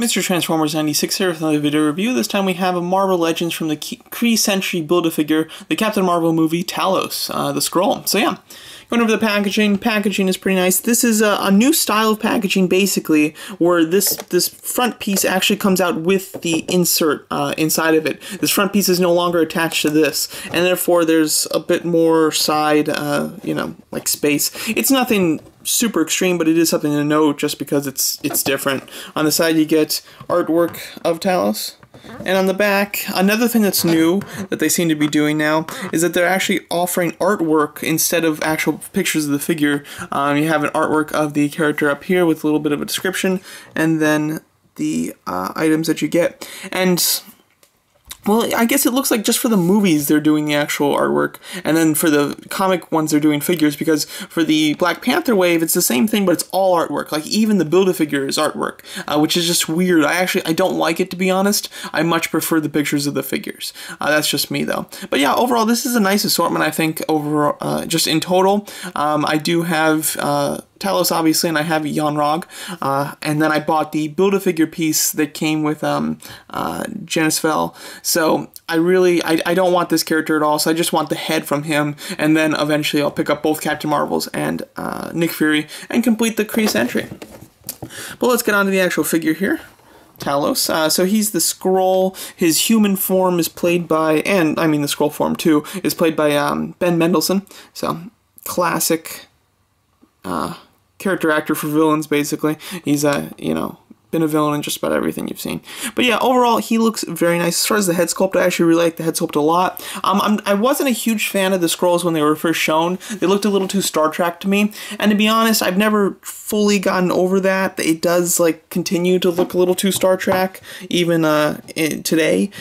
Mr. Transformers 96 here with another video review. This time we have a Marvel Legends from the Kree Sentry Build-A-Figure, the Captain Marvel movie, Talos, the Skrull. So yeah, going over the packaging. Packaging is pretty nice. This is a new style of packaging, basically, where this front piece actually comes out with the insert inside of it. This front piece is no longer attached to this, and therefore there's a bit more side, like space. It's nothing super extreme, but it is something to note just because it's different. On the side you get artwork of Talos, and on the back, another thing that's new that they seem to be doing now is that they're actually offering artwork instead of actual pictures of the figure. You have an artwork of the character up here with a little bit of a description, and then the items that you get. And well, I guess it looks like just for the movies they're doing the actual artwork, and then for the comic ones they're doing figures, because for the Black Panther wave it's the same thing, but it's all artwork. Like even the Build-A-Figure is artwork, which is just weird. I don't like it, to be honest. I much prefer the pictures of the figures. That's just me though. But yeah, overall this is a nice assortment, I think, overall, just in total. I do have Talos, obviously, and I have Yon-Rogg, and then I bought the Build-A-Figure piece that came with Genisvel. So I don't want this character at all, so I just want the head from him, and then eventually I'll pick up both Captain Marvels and Nick Fury and complete the Kree Sentry. But let's get on to the actual figure here. Talos. So he's the Skrull. His human form is played by, and I mean the Skrull form too, is played by Ben Mendelsohn. So classic character actor for villains, basically. He's been a villain in just about everything you've seen. But yeah, overall, he looks very nice. As far as the head sculpt, I actually really like the head sculpt a lot. I wasn't a huge fan of the Skrulls when they were first shown. They looked a little too Star Trek to me. And to be honest, I've never fully gotten over that. It does, like, continue to look a little too Star Trek, even today.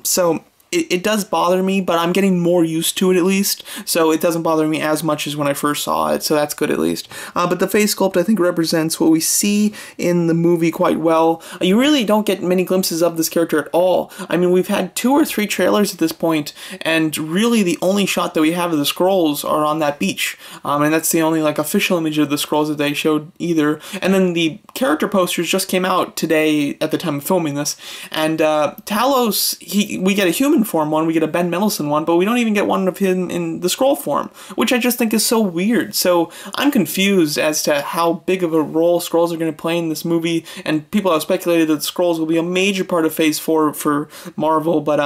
So it does bother me, but I'm getting more used to it, at least, so it doesn't bother me as much as when I first saw it, so that's good at least. But the face sculpt, I think, represents what we see in the movie quite well. You really don't get many glimpses of this character at all. I mean, we've had 2 or 3 trailers at this point, and really the only shot that we have of the Skrulls are on that beach, and that's the only, like, official image of the Skrulls that they showed either. And then the character posters just came out today at the time of filming this, and Talos, we get a human form one, we get a Ben Mendelsohn one, but we don't even get one of him in the Skrull form, which I just think is so weird. So I'm confused as to how big of a role Skrulls are going to play in this movie, and people have speculated that the Skrulls will be a major part of Phase 4 for Marvel, but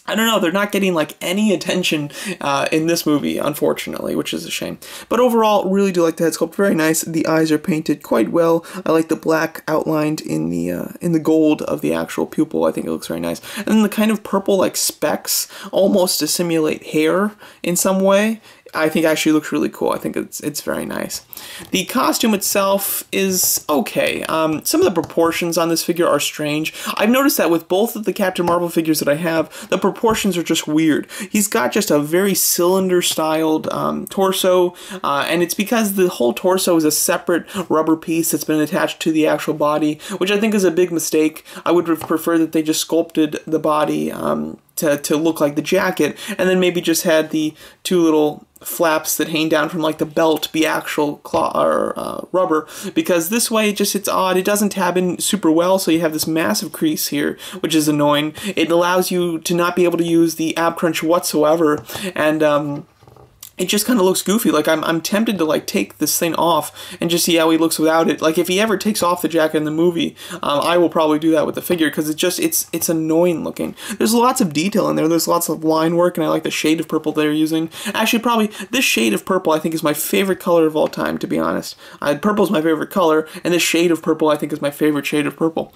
I don't know, they're not getting, like, any attention in this movie, unfortunately, which is a shame. But overall, really do like the head sculpt, very nice. The eyes are painted quite well. I like the black outlined in the gold of the actual pupil. I think it looks very nice. And then the kind of purple, like, specks, almost to simulate hair in some way, I think actually looks really cool. I think it's very nice. The costume itself is okay. Some of the proportions on this figure are strange. I've noticed that with both of the Captain Marvel figures that I have, the proportions are just weird. He's got just a very cylinder-styled torso, and it's because the whole torso is a separate rubber piece that's been attached to the actual body, which I think is a big mistake. I would have preferred that they just sculpted the body to look like the jacket, and then maybe just had the 2 little flaps that hang down from, like, the belt be actual cloth or rubber, because this way it's odd. It doesn't tab in super well, so you have this massive crease here, which is annoying. It allows you to not be able to use the ab crunch whatsoever, and it just kind of looks goofy. Like, I'm tempted to, like, take this thing off and just see how he looks without it. Like, if he ever takes off the jacket in the movie, I will probably do that with the figure, because it's annoying looking. There's lots of detail in there. There's lots of line work, and I like the shade of purple they're using. Actually, probably this shade of purple I think is my favorite color of all time, to be honest. Purple is my favorite color, and this shade of purple I think is my favorite shade of purple.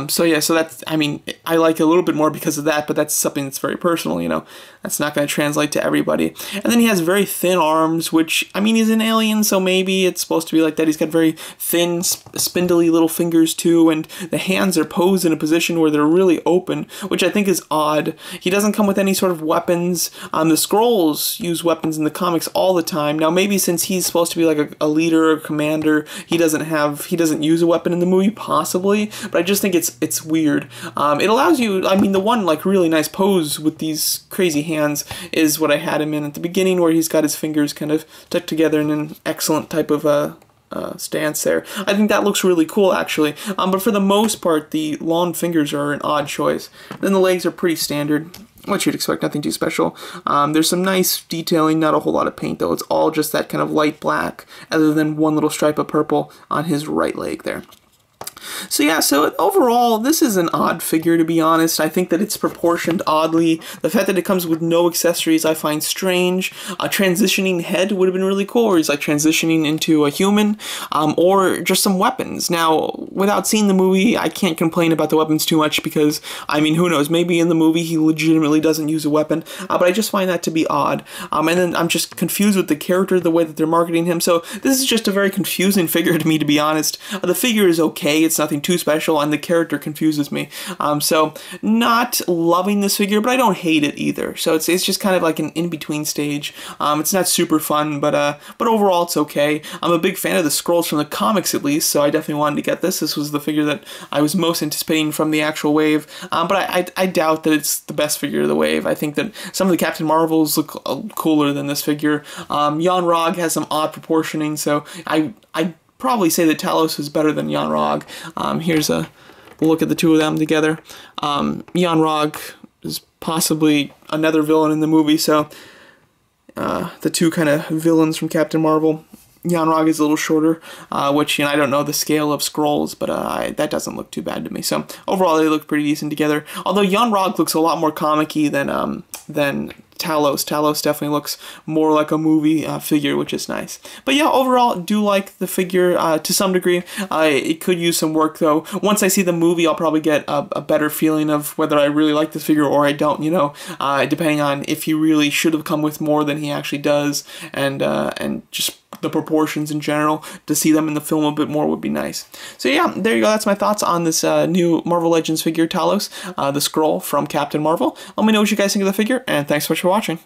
So yeah, so that's, I mean, I like it a little bit more because of that, but that's something that's very personal, you know. That's not going to translate to everybody. And then he has very thin arms, which, I mean, he's an alien, so maybe it's supposed to be like that. He's got very thin, spindly little fingers, too, and the hands are posed in a position where they're really open, which I think is odd. He doesn't come with any sort of weapons. The Skrulls use weapons in the comics all the time. Now, maybe since he's supposed to be like a leader or commander, he doesn't use a weapon in the movie, possibly, but I just think it's weird. It allows you, I mean, the one, like, really nice pose with these crazy hands is what I had him in at the beginning, where he's got his fingers kind of tucked together in an excellent type of stance there. I think that looks really cool, actually. But for the most part, the long fingers are an odd choice. Then the legs are pretty standard. What you'd expect, nothing too special. There's some nice detailing, not a whole lot of paint though. It's all just that kind of light black, other than one little stripe of purple on his right leg there. So yeah, so overall, this is an odd figure, to be honest. I think that it's proportioned oddly. The fact that it comes with no accessories I find strange. A transitioning head would have been really cool, where he's like transitioning into a human, or just some weapons. Now, without seeing the movie, I can't complain about the weapons too much because, I mean, who knows, maybe in the movie he legitimately doesn't use a weapon, but I just find that to be odd. And then I'm just confused with the character, the way that they're marketing him, so this is just a very confusing figure to me, to be honest. The figure is okay, it's nothing too special, and the character confuses me. So not loving this figure, but I don't hate it either. So it's just kind of like an in-between stage. It's not super fun, but overall it's okay. I'm a big fan of the Skrulls from the comics, at least, so I definitely wanted to get this. This was the figure that I was most anticipating from the actual wave, but I doubt that it's the best figure of the wave. I think that some of the Captain Marvels look cooler than this figure. Jan Rog has some odd proportioning, so I probably say that Talos is better than Jan Rog. Here's a look at the two of them together. Jan Rog is possibly another villain in the movie, so the two kind of villains from Captain Marvel. Jan Rog is a little shorter, which, you know, I don't know the scale of Skrulls, but that doesn't look too bad to me. So overall, they look pretty decent together. Although Jan Rog looks a lot more comic-y than Talos. Talos definitely looks more like a movie figure, which is nice. But yeah, overall, do like the figure to some degree. It could use some work, though. Once I see the movie, I'll probably get a better feeling of whether I really like this figure or I don't, you know, depending on if he really should have come with more than he actually does, and just the proportions in general. To see them in the film a bit more would be nice. So yeah, there you go. That's my thoughts on this new Marvel Legends figure, Talos, the Skrull from Captain Marvel. Let me know what you guys think of the figure, and thanks so much for watching.